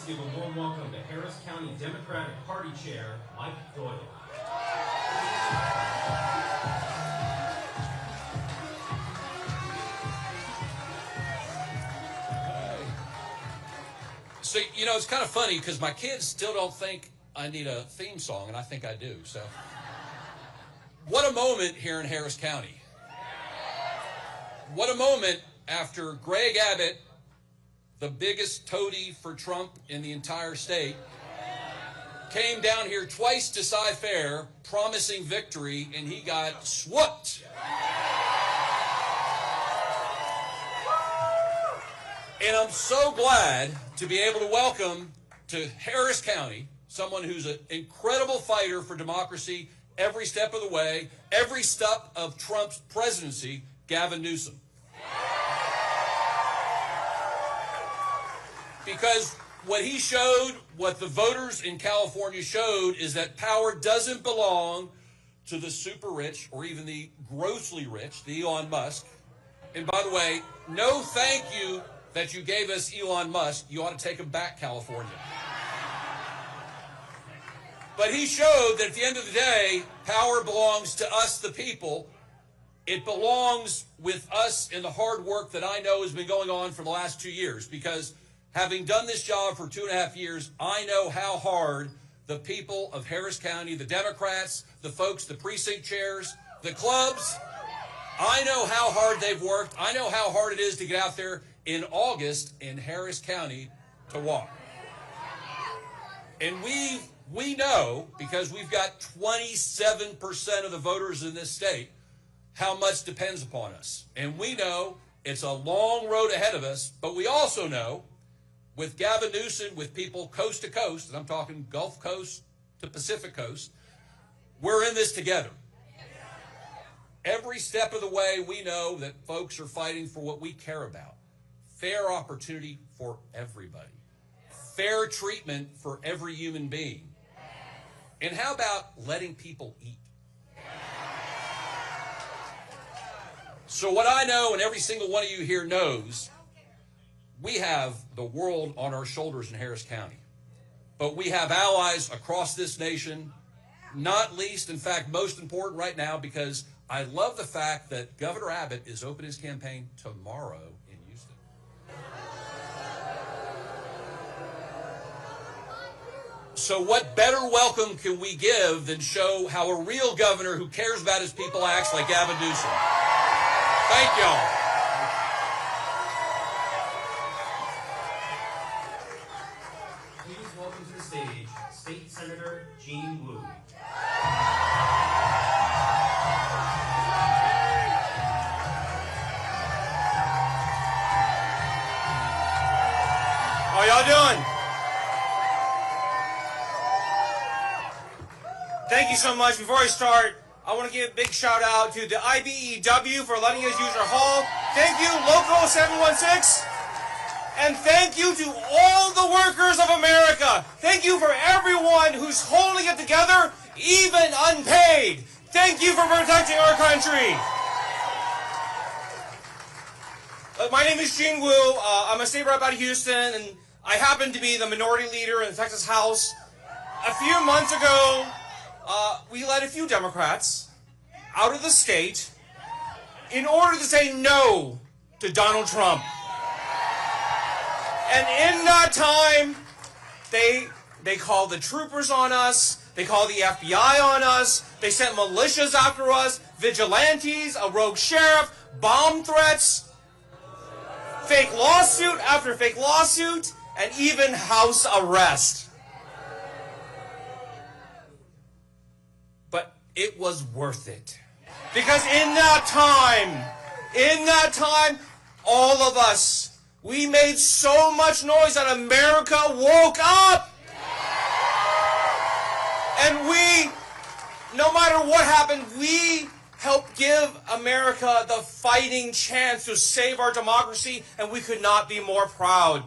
give a warm welcome to Harris County Democratic Party Chair, Mike Doyle. So, you know, it's kind of funny because my kids still don't think I need a theme song, and I think I do. So, what a moment here in Harris County. What a moment after Greg Abbott, the biggest toady for Trump in the entire state, came down here twice to Cy Fair promising victory, and he got swooped. And I'm so glad to be able to welcome to Harris County someone who's an incredible fighter for democracy every step of the way, every step of Trump's presidency, Gavin Newsom. Because what he showed, what the voters in California showed, is that power doesn't belong to the super rich or even the grossly rich, the Elon Musk. And by the way, no thank you that you gave us Elon Musk. You ought to take him back, California. But he showed that at the end of the day, power belongs to us, the people. It belongs with us in the hard work that I know has been going on for the last 2 years. Because having done this job for 2.5 years, I know how hard the people of Harris County, the Democrats, the folks, the precinct chairs, the clubs, I know how hard they've worked. I know how hard it is to get out there in August in Harris County to walk. And we know, because we've got 27% of the voters in this state, how much depends upon us. And we know it's a long road ahead of us, but we also know with Gavin Newsom, with people coast to coast, and I'm talking Gulf Coast to Pacific Coast, we're in this together. Every step of the way, we know that folks are fighting for what we care about. Fair opportunity for everybody. Fair treatment for every human being. And how about letting people eat? So what I know, and every single one of you here knows, we have the world on our shoulders in Harris County. But we have allies across this nation, not least, in fact, most important right now, because I love the fact that Governor Abbott is opening his campaign tomorrow in Houston. So what better welcome can we give than show how a real governor who cares about his people acts like Gavin Newsom? Thank y'all. Please welcome to the stage State Senator Jean Wu. How y'all doing? Thank you so much. Before I start, I want to give a big shout out to the IBEW for letting us use our hall. Thank you, Local 716. And thank you to all the workers of America. Thank you for everyone who's holding it together, even unpaid. Thank you for protecting our country. My name is Jean Wu. I'm a state rep out of Houston, and I happen to be the minority leader in the Texas House. A few months ago, we let a few Democrats out of the state in order to say no to Donald Trump. And in that time, they called the troopers on us, they called the FBI on us, they sent militias after us, vigilantes, a rogue sheriff, bomb threats, fake lawsuit after fake lawsuit, and even house arrest. But it was worth it. Because in that time, all of us, we made so much noise that America woke up. And we, no matter what happened, we helped give America the fighting chance to save our democracy, and we could not be more proud.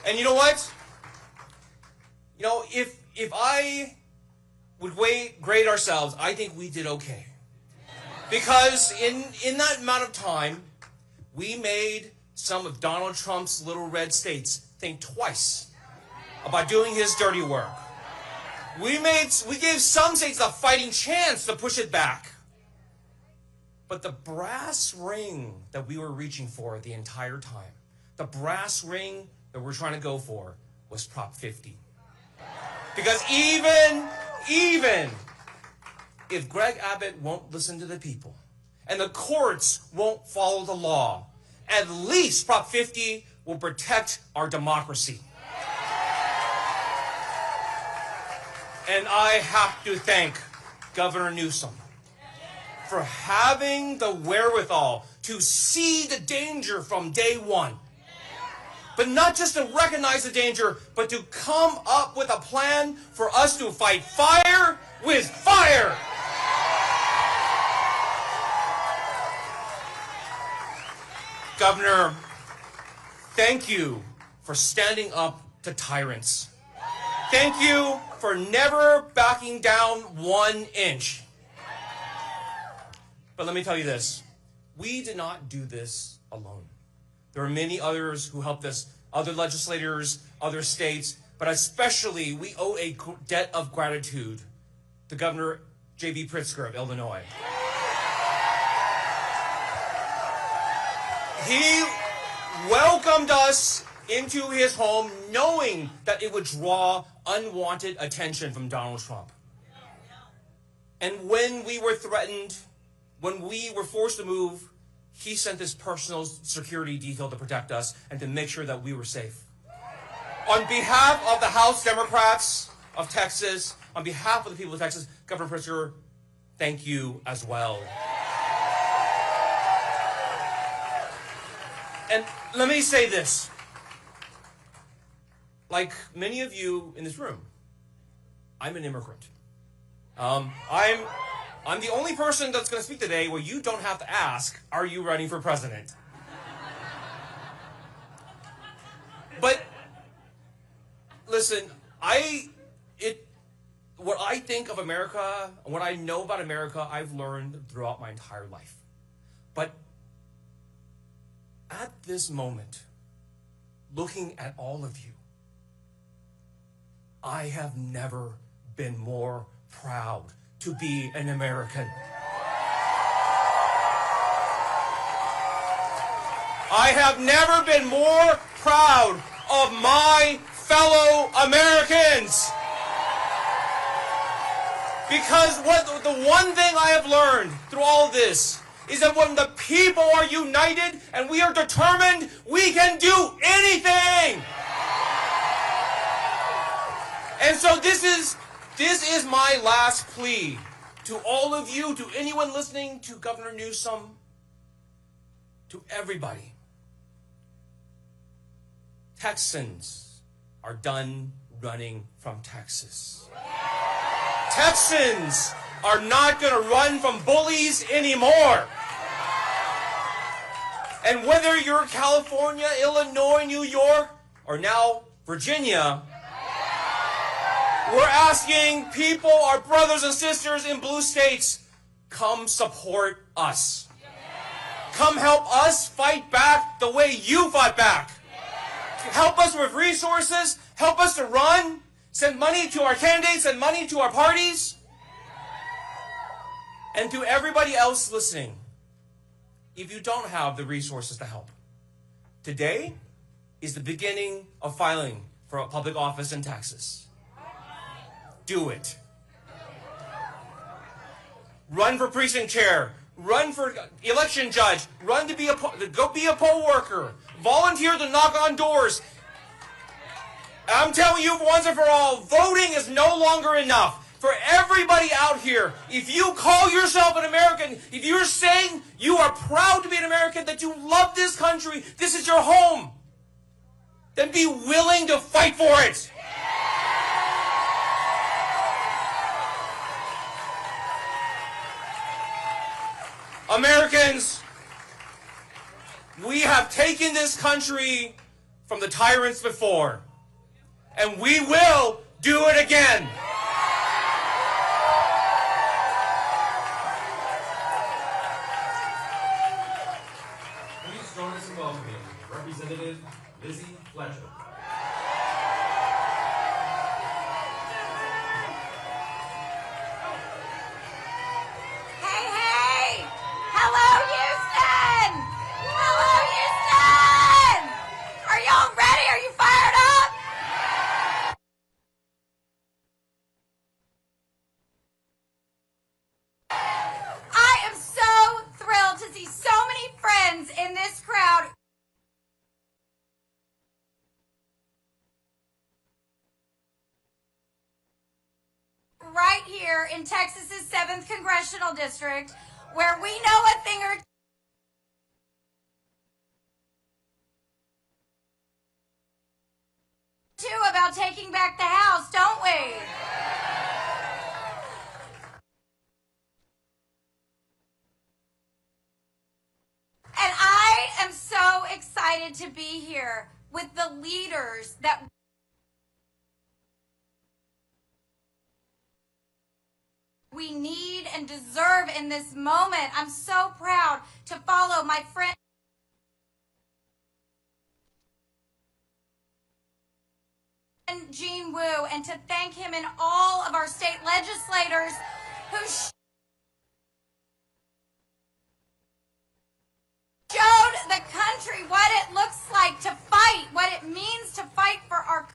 And you know what? You know, if I would grade ourselves, I think we did okay. Because in that amount of time, we made some of Donald Trump's little red states think twice about doing his dirty work. We gave some states a fighting chance to push it back. But the brass ring that we were reaching for the entire time, the brass ring that we're trying to go for, was Prop 50. Because even if Greg Abbott won't listen to the people and the courts won't follow the law, at least Prop 50 will protect our democracy. And I have to thank Governor Newsom for having the wherewithal to see the danger from day one. But not just to recognize the danger, but to come up with a plan for us to fight fire with fire. Governor, thank you for standing up to tyrants. Thank you for never backing down 1 inch. But let me tell you this. We did not do this alone. There are many others who helped us, other legislators, other states, but especially we owe a debt of gratitude to Governor J.B. Pritzker of Illinois. He welcomed us into his home knowing that it would draw unwanted attention from Donald Trump. And when we were threatened, when we were forced to move, he sent his personal security detail to protect us and to make sure that we were safe. On behalf of the House Democrats of Texas, on behalf of the people of Texas, Governor Pritzker, thank you as well. And let me say this. Like many of you in this room, I'm an immigrant. I'm the only person that's going to speak today where you don't have to ask, are you running for president? But listen, what I think of America, what I know about America, I've learned throughout my entire life. But at this moment, looking at all of you, I have never been more proud to be an American. I have never been more proud of my fellow Americans. Because the one thing I have learned through all of this is that when the people are united and we are determined, we can do anything. And so this is my last plea to all of you, to anyone listening, to Governor Newsom, to everybody. Texans are done running from Texas. Texans are not going to run from bullies anymore. And whether you're California, Illinois, New York, or now Virginia, we're asking people, our brothers and sisters in blue states, come support us. Come help us fight back the way you fought back. Help us with resources. Help us to run. Send money to our candidates, send money to our parties. And to everybody else listening, if you don't have the resources to help, today is the beginning of filing for a public office in Texas. Do it. Run for precinct chair. Run for election judge. Run to go be a poll worker. Volunteer to knock on doors. I'm telling you once and for all, voting is no longer enough. For everybody out here, if you call yourself an American, if you're saying you are proud to be an American, that you love this country, this is your home, then be willing to fight for it. Americans, we have taken this country from the tyrants before, and we will do it again. Please join us in welcoming here in Texas's 7th Congressional District, where we know a thing or two about taking back the House, don't we? And I am so excited to be here with the leaders that we need and deserve in this moment. I'm so proud to follow my friend Gene Wu and to thank him and all of our state legislators who showed the country what it looks like to fight, what it means to fight for our country.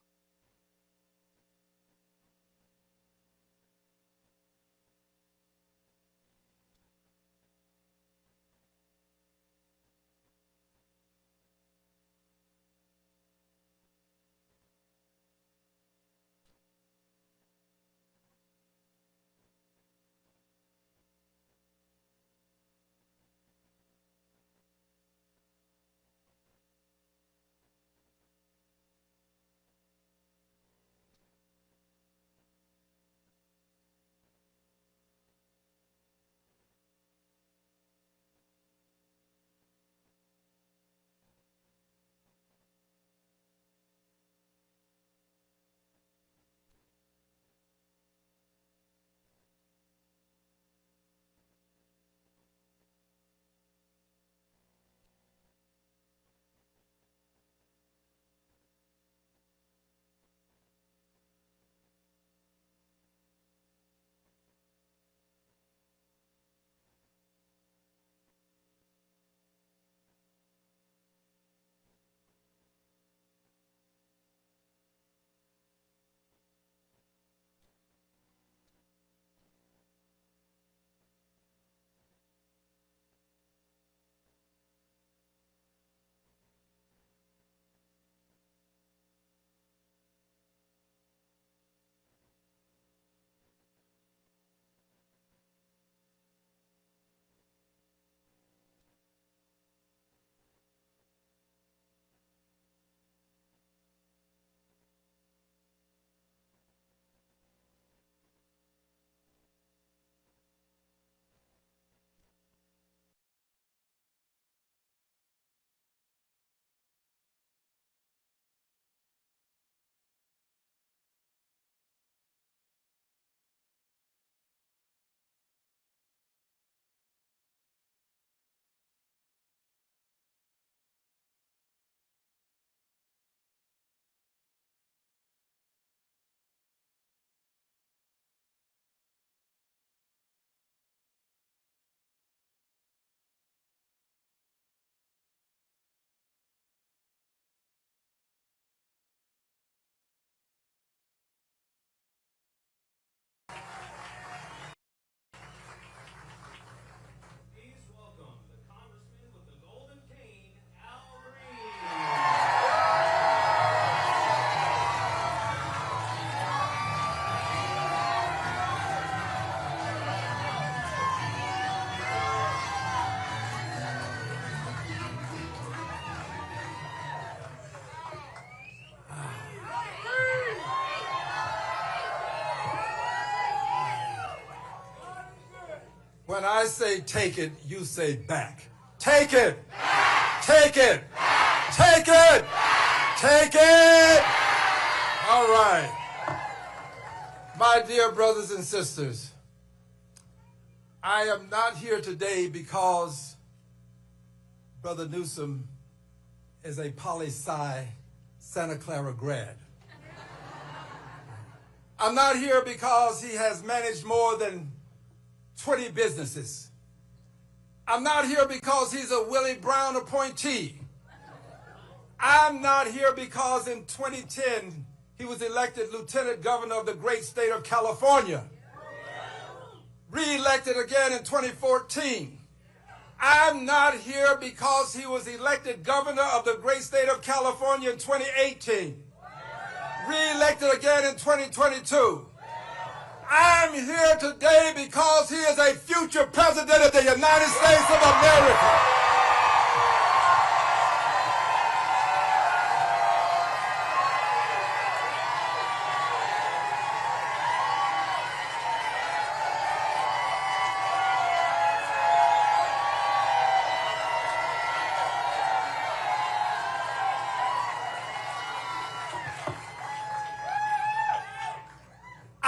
When I say take it, you say back. Take it! Take it! Take it! Take it! All right. My dear brothers and sisters, I am not here today because Brother Newsom is a poli-sci Santa Clara grad. I'm not here because he has managed more than 20 businesses. I'm not here because he's a Willie Brown appointee. I'm not here because in 2010 he was elected Lieutenant Governor of the great state of California. Re-elected again in 2014. I'm not here because he was elected Governor of the great state of California in 2018. Re-elected again in 2022. I'm here today because he is a future president of the United States of America.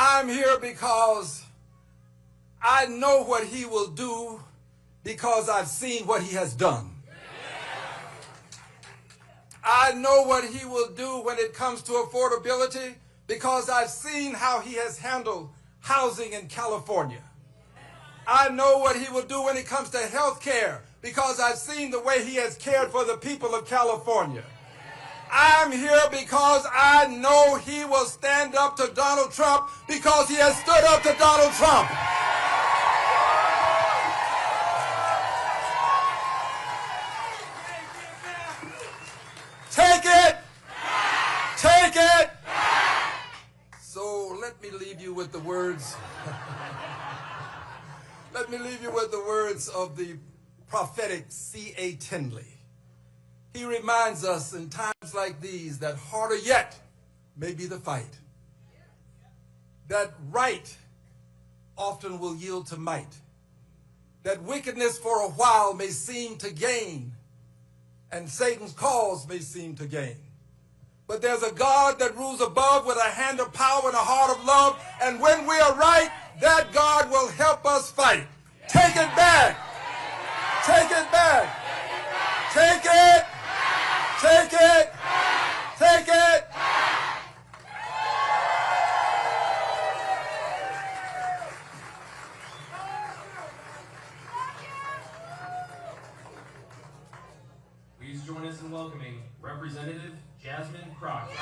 I'm here because I know what he will do because I've seen what he has done. I know what he will do when it comes to affordability because I've seen how he has handled housing in California. I know what he will do when it comes to health care because I've seen the way he has cared for the people of California. I'm here because I know he will stand up to Donald Trump because he has stood up to Donald Trump. Take it! Take it! So let me leave you with the words. Let me leave you with the words of the prophetic C.A. Tindley. He reminds us in times like these that harder yet may be the fight. That right often will yield to might. That wickedness for a while may seem to gain, and Satan's cause may seem to gain. But there's a God that rules above with a hand of power and a heart of love, and when we are right, that God will help us fight. Take it back. Take it back. Take it. Take it! Take it! Please join us in welcoming Representative Jasmine Crockett.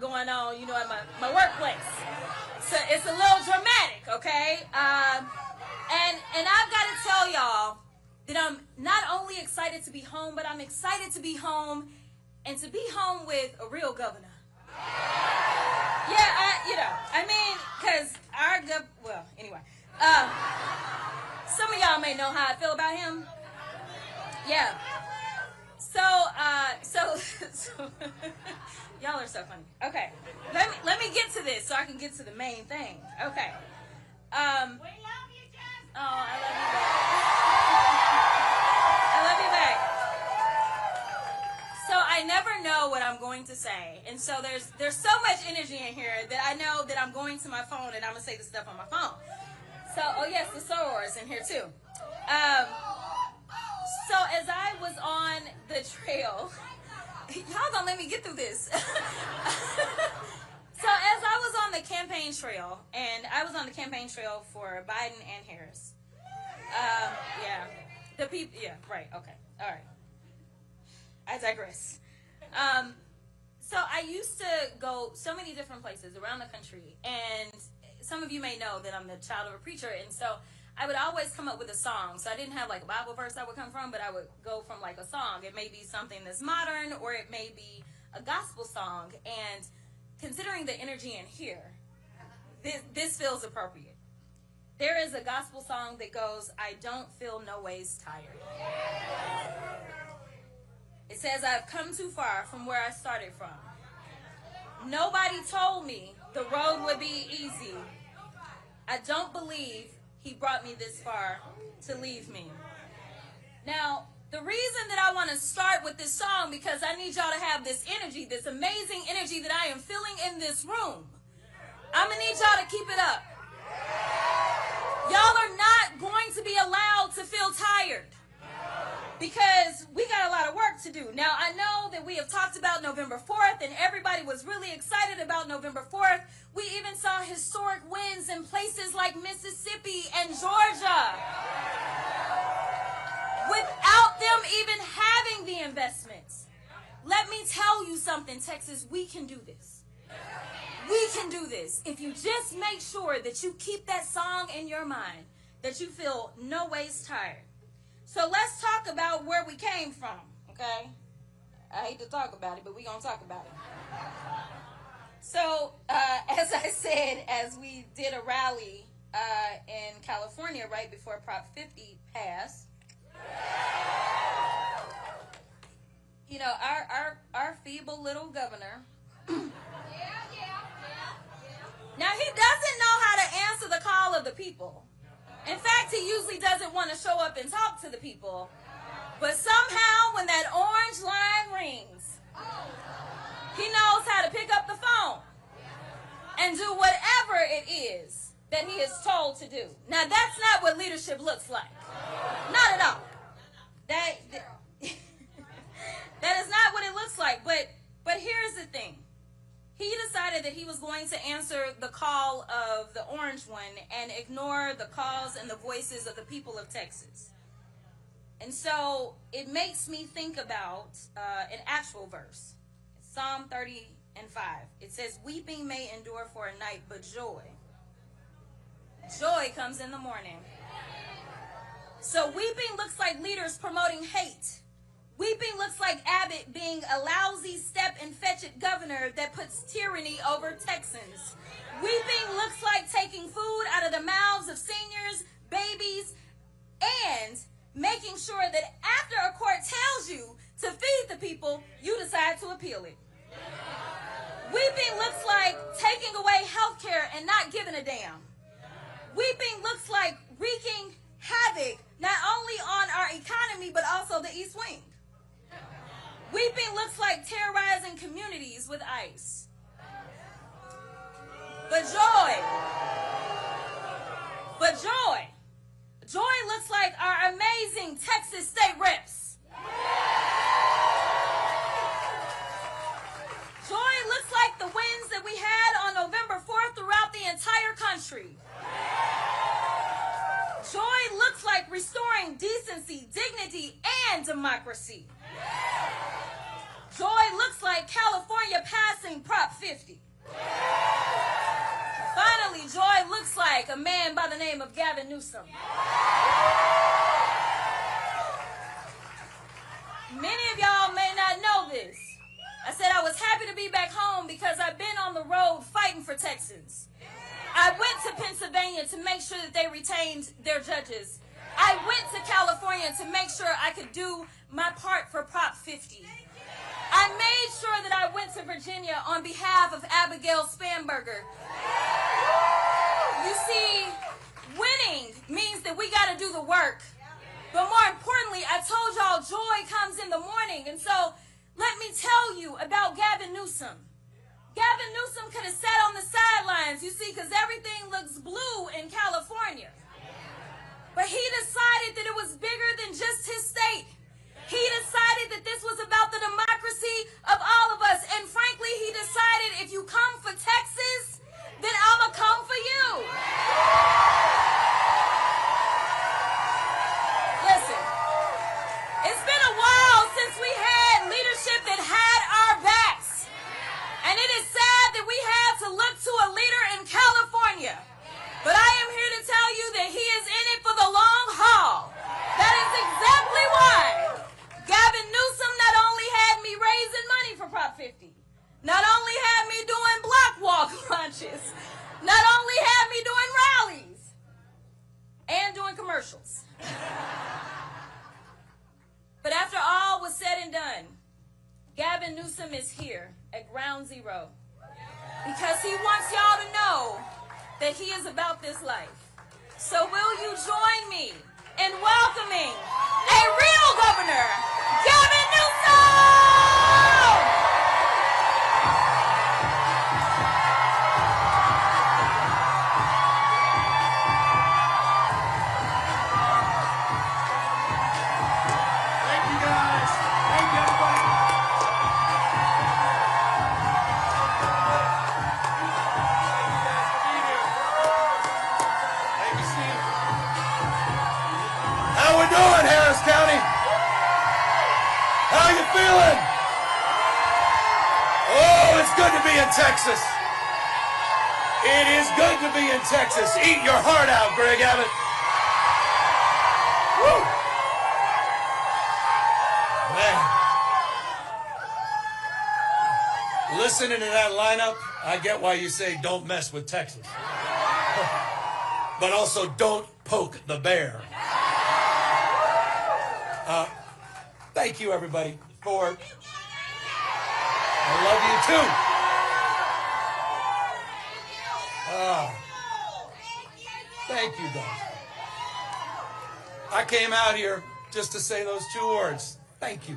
Going on, you know, at my workplace. So it's a little dramatic, okay? And I've got to tell y'all that I'm not only excited to be home, but I'm excited to be home and to be home with a real governor. Yeah, because well, anyway. Some of y'all may know how I feel about him. Yeah. So y'all are so funny. Okay, let me get to this so I can get to the main thing. Okay. We love you, Jasmine. Oh, I love you back. I love you back. So I never know what I'm going to say, and so there's so much energy in here that I know that I'm going to my phone and I'm gonna say the stuff on my phone. So yes, the sorors in here too. So as I was on the trail, y'all gonna let me get through this. So as I was on the campaign trail, and I was on the campaign trail for Biden and Harris. Yeah, the people. Yeah, right. Okay. All right. I digress. So I used to go so many different places around the country, and some of you may know that I'm the child of a preacher, and so I would always come up with a song. So I didn't have like a Bible verse I would come from, but I would go from like a song. It may be something that's modern, or it may be a gospel song. And considering the energy in here, this feels appropriate. There is a gospel song that goes, I don't feel no ways tired. It says, I've come too far from where I started from. Nobody told me the road would be easy. I don't believe he brought me this far to leave me. Now, the reason that I want to start with this song, because I need y'all to have this energy, this amazing energy that I am feeling in this room. I'm going to need y'all to keep it up. Y'all are not going to be allowed to feel tired because we got a lot of work to do. Now, I know that we have talked about November 4th, and everybody was really excited about November 4th. We even saw historic wins in places like Mississippi and Georgia without them even having the investments. Let me tell you something, Texas, we can do this. We can do this. If you just make sure that you keep that song in your mind, that you feel no ways tired. So let's talk about where we came from, okay? I hate to talk about it, but we're going to talk about it. So, as I said, as we did a rally in California right before Prop 50 passed, you know, our feeble little governor, now he doesn't know how to answer the call of the people. In fact, he usually doesn't want to show up and talk to the people. But somehow, when that orange line rings, he knows how to pick up the phone and do whatever it is that he is told to do. Now, that's not what leadership looks like. Not at all. That is not what it looks like. But here's the thing. He decided that he was going to answer the call of the orange one and ignore the calls and the voices of the people of Texas. And so it makes me think about an actual verse. Psalm 30:5. It says, "Weeping may endure for a night, but joy comes in the morning." So weeping looks like leaders promoting hate. Weeping looks like Abbott being a lousy step and fetch it governor that puts tyranny over Texans. Weeping looks like taking food out of the mouths of seniors, babies, and making sure that after a court tells you to feed the people, you decide to appeal it. Weeping looks like taking away health care and not giving a damn. Weeping looks like wreaking havoc not only on our economy but also the East Wing. Weeping looks like terrorizing communities with ICE. But joy looks like our amazing Texas state reps. Joy looks like the wins that we had on November 4th throughout the entire country. Joy looks like restoring decency, dignity, and democracy. Joy looks like California passing Prop 50. Finally, joy looks like a man by the name of Gavin Newsom. Many of y'all may not know this. I said I was happy to be back home because I've been on the road fighting for Texans. I went to Pennsylvania to make sure that they retained their judges. I went to California to make sure I could do my part for Prop 50. I made sure that I went to Virginia on behalf of Abigail Spanberger. You see, winning means that we got to do the work. But more importantly, I told y'all joy comes in the morning. And so let me tell you about Gavin Newsom. Gavin Newsom could have sat on the sidelines, you see, because everything looks blue in California. But he decided that it was bigger than just his state. He decided that this was about the democracy of all of us. And frankly, he decided if you come for Texas, then I'm going to come for you. Listen, it's been a while since we had leadership that had our backs. And it is sad that we had to look to a leader in California. But I am here to tell you that he is in it for the long haul. That is exactly why Gavin Newsom not only had me raising money for Prop 50, not only had me doing block walk lunches, not only had me doing rallies, and doing commercials. But after all was said and done, Gavin Newsom is here at ground zero because he wants y'all to know that he is about this life. So will you join me in welcoming a real governor, Gavin Newsom! be in Texas. It is good to be in Texas. Eat your heart out, Greg Abbott. Woo! Man. Listening to that lineup, I get why you say don't mess with Texas. But also don't poke the bear. Thank you, everybody, for... I love you, too. Thank you, guys. I came out here just to say those 2 words. Thank you.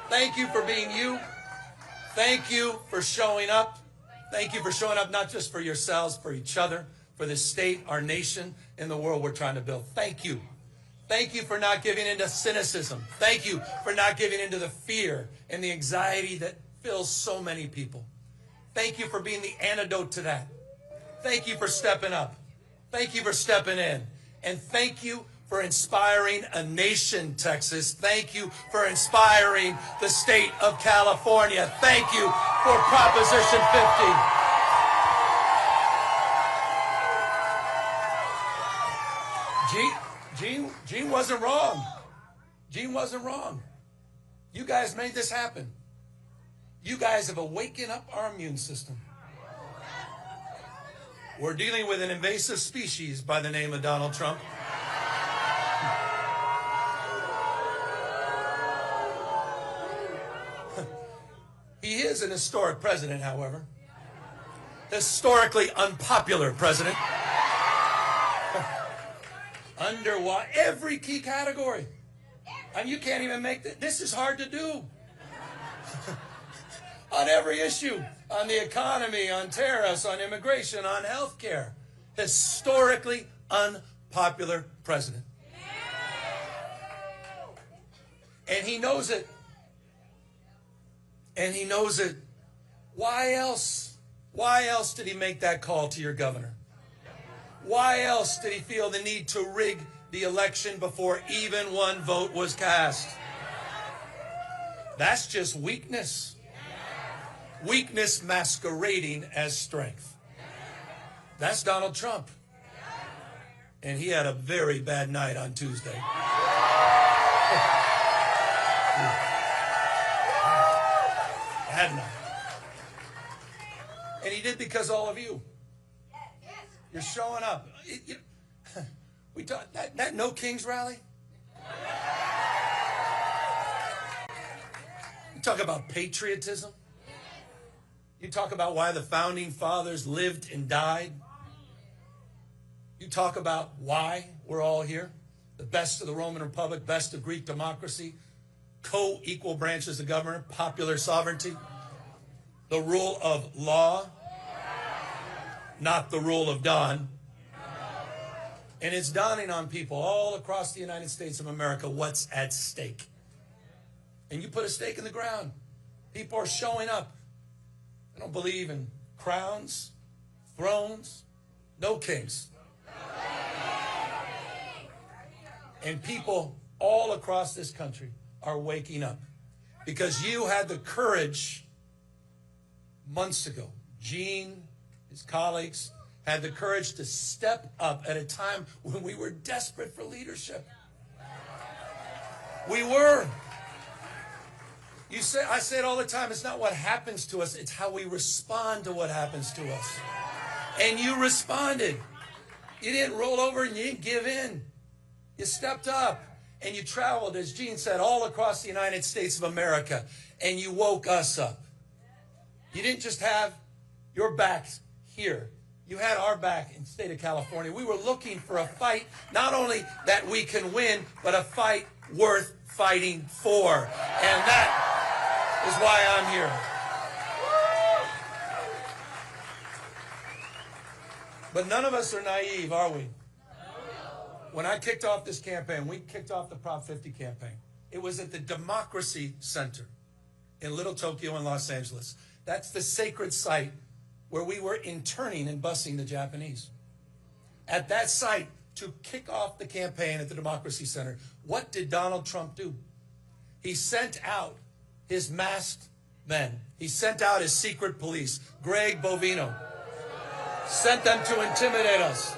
Thank you for being you. Thank you for showing up. Thank you for showing up not just for yourselves, for each other, for the state, our nation, and the world we're trying to build. Thank you. Thank you for not giving into cynicism. Thank you for not giving into the fear and the anxiety that fills so many people. Thank you for being the antidote to that. Thank you for stepping up. Thank you for stepping in. And thank you for inspiring a nation, Texas. Thank you for inspiring the state of California. Thank you for Proposition 50. Gene wasn't wrong. Gene wasn't wrong. You guys made this happen. You guys have awakened up our immune system. We're dealing with an invasive species by the name of Donald Trump. He is an historic president, however. Historically unpopular president. Under every key category. And you can't even make this is hard to do. On every issue, on the economy, on tariffs, on immigration, on health care. Historically unpopular president. And he knows it. And he knows it. Why else? Why else did he make that call to your governor? Why else did he feel the need to rig the election before even one vote was cast? That's just weakness. Weakness masquerading as strength. That's Donald Trump. And he had a very bad night on Tuesday. Bad night. And he did because all of you. You're showing up. We talk, that No Kings rally. You talk about patriotism. You talk about why the founding fathers lived and died. You talk about why we're all here. The best of the Roman Republic, best of Greek democracy, co-equal branches of government, popular sovereignty, the rule of law, not the rule of Don. And it's dawning on people all across the United States of America what's at stake. And you put a stake in the ground. People are showing up. They don't believe in crowns, thrones, no kings. And people all across this country are waking up because you had the courage months ago. Gene, his colleagues, had the courage to step up at a time when we were desperate for leadership. We were. I say it all the time, it's not what happens to us, it's how we respond to what happens to us. And you responded. You didn't roll over and you didn't give in. You stepped up and you traveled, as Gene said, all across the United States of America, and you woke us up. You didn't just have your backs here. You had our back in the state of California. We were looking for a fight, not only that we can win, but a fight worth fighting for. And that is why I'm here. But none of us are naive, are we? When I kicked off this campaign, we kicked off the Prop 50 campaign. It was at the Democracy Center in Little Tokyo in Los Angeles. That's the sacred site where we were interning and busing the Japanese. At that site, to kick off the campaign at the Democracy Center, what did Donald Trump do? He sent out his masked men. He sent out his secret police, Greg Bovino. Sent them to intimidate us.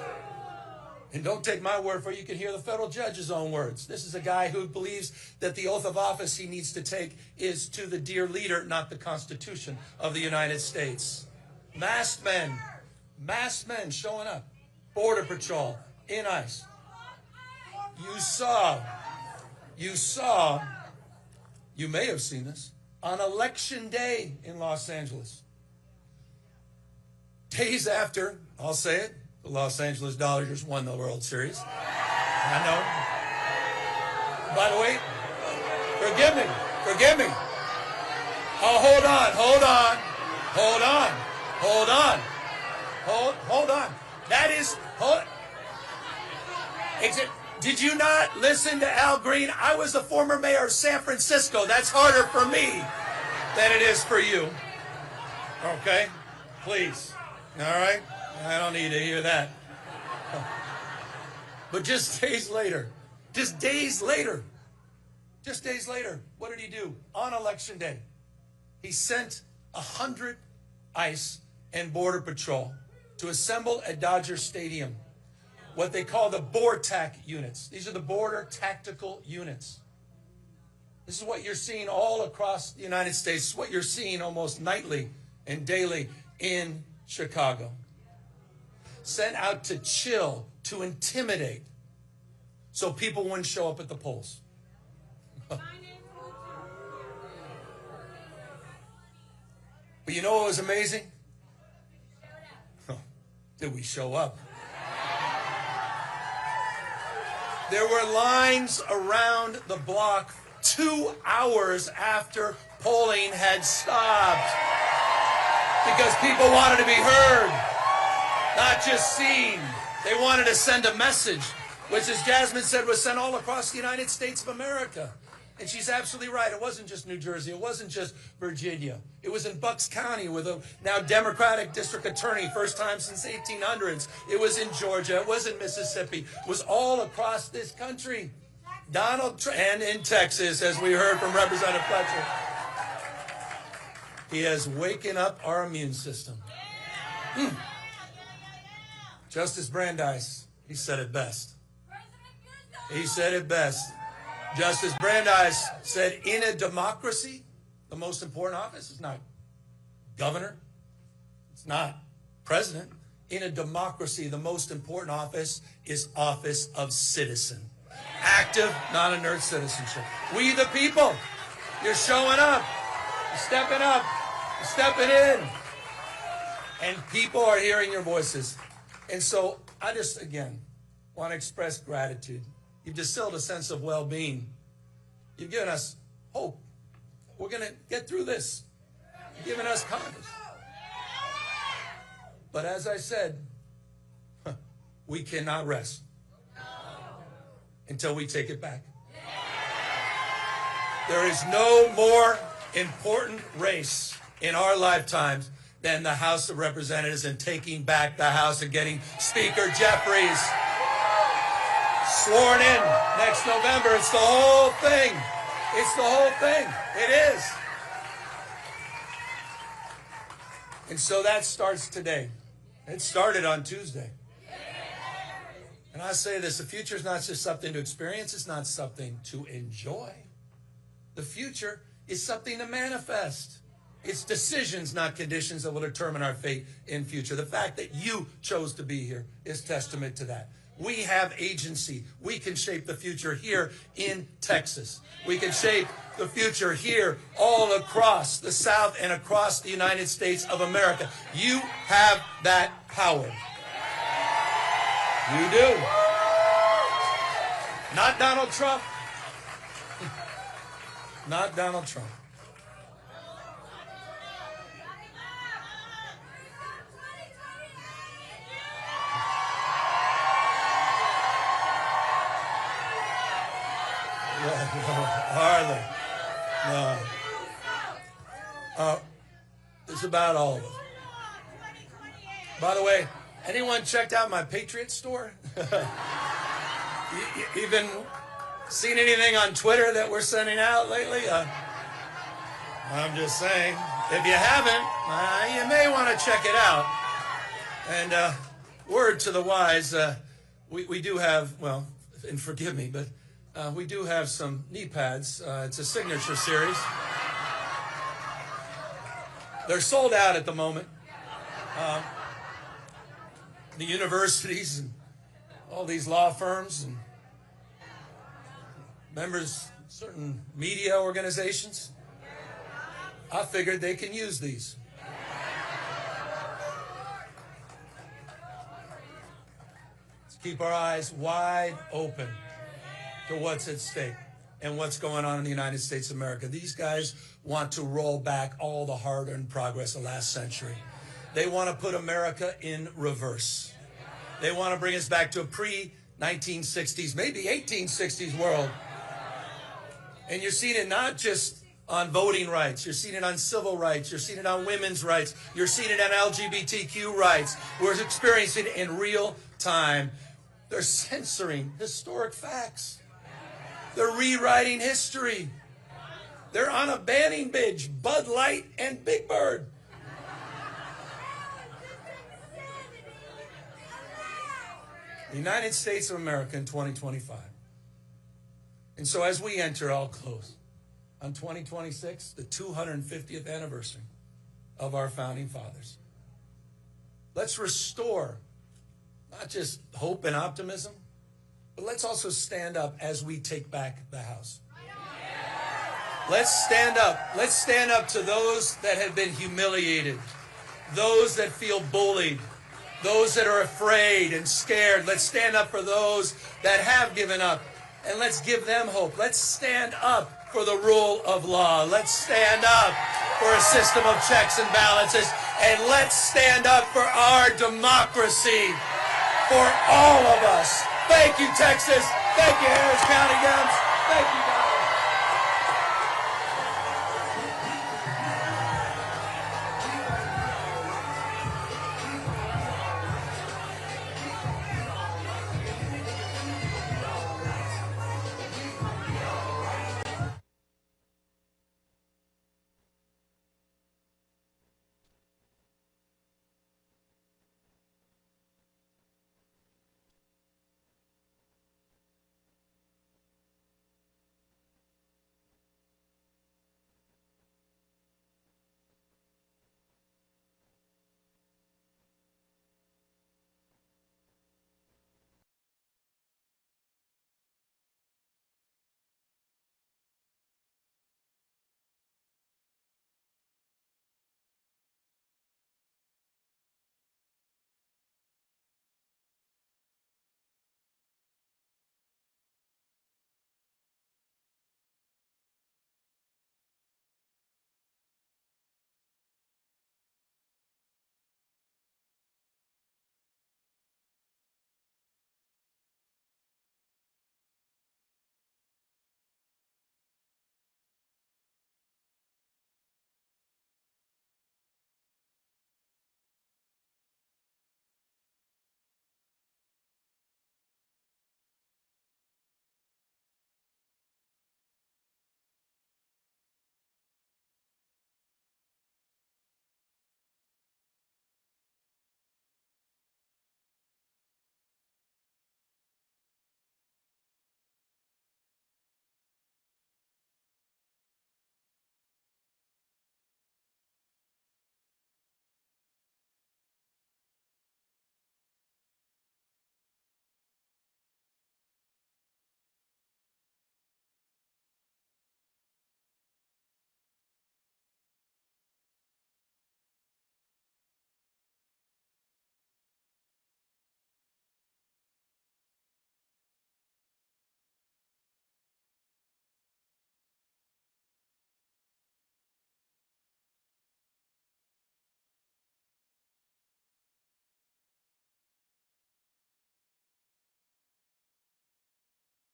And don't take my word for it. You can hear the federal judge's own words. This is a guy who believes that the oath of office he needs to take is to the dear leader, not the Constitution of the United States. Masked men showing up. Border Patrol in ICE. You may have seen this, on Election Day in Los Angeles. Days after, I'll say it, the Los Angeles Dodgers won the World Series. I know. By the way, forgive me. Oh, hold on. That is, did you not listen to Al Green? I was the former mayor of San Francisco. That's harder for me than it is for you. Okay? Please. All right? I don't need to hear that. But just days later, what did he do? On Election Day, he sent 100 ICE and Border Patrol to assemble at Dodger Stadium, what they call the BORTAC units. These are the Border Tactical Units. This is what you're seeing all across the United States, what you're seeing almost nightly and daily in Chicago. Sent out to chill, to intimidate, so people wouldn't show up at the polls. But you know what was amazing? Did we show up? There were lines around the block 2 hours after polling had stopped because people wanted to be heard, not just seen. They wanted to send a message, which, as Jasmine said, was sent all across the United States of America. And she's absolutely right. It wasn't just New Jersey. It wasn't just Virginia. It was in Bucks County with a now Democratic district attorney, first time since 1800s. It was in Georgia. It was in Mississippi. It was all across this country. Donald Trump, and in Texas, as we heard from Representative Fletcher. He has waken up our immune system. Justice Brandeis, he said it best. Justice Brandeis said, in a democracy, the most important office is not governor. It's not president. In a democracy, the most important office is office of citizen. Active, not inert citizenship. We the people, you're showing up. You're stepping up. You're stepping in. And people are hearing your voices. And so I just, again, want to express gratitude. You've distilled a sense of well-being. You've given us hope. We're going to get through this. You've given us confidence. But as I said, we cannot rest until we take it back. There is no more important race in our lifetimes than the House of Representatives and taking back the House and getting Speaker Jeffries sworn in next November. It's the whole thing. It's the whole thing. It is. And so that starts today. It started on Tuesday. And I say this, the future is not just something to experience. It's not something to enjoy. The future is something to manifest. It's decisions, not conditions, that will determine our fate in future. The fact that you chose to be here is testament to that. We have agency. We can shape the future here in Texas. We can shape the future here all across the South and across the United States of America. You have that power. You do. Not Donald Trump. Not Donald Trump. Hardly. No. It's about all of it. By the way, anyone checked out my Patriot store? You even seen anything on Twitter that we're sending out lately? I'm just saying, if you haven't, you may want to check it out. And word to the wise, we do have, well, and forgive me, but we do have some knee pads. It's a signature series. They're sold out at the moment. The universities and all these law firms and members of certain media organizations, I figured they can use these. Let's keep our eyes wide open to what's at stake and what's going on in the United States of America. These guys want to roll back all the hard-earned progress of last century. They want to put America in reverse. They want to bring us back to a pre-1960s, maybe 1860s world. And you're seeing it not just on voting rights. You're seeing it on civil rights. You're seeing it on women's rights. You're seeing it on LGBTQ rights. We're experiencing it in real time. They're censoring historic facts. They're rewriting history. They're on a banning binge, Bud Light and Big Bird. The United States of America in 2025. And so as we enter, I'll close, on 2026, the 250th anniversary of our founding fathers. Let's restore not just hope and optimism, but let's also stand up as we take back the House. Let's stand up. Let's stand up to those that have been humiliated, those that feel bullied, those that are afraid and scared. Let's stand up for those that have given up, and let's give them hope. Let's stand up for the rule of law. Let's stand up for a system of checks and balances, and let's stand up for our democracy for all of us. Thank you, Texas. Thank you, Harris County Dems. Thank you.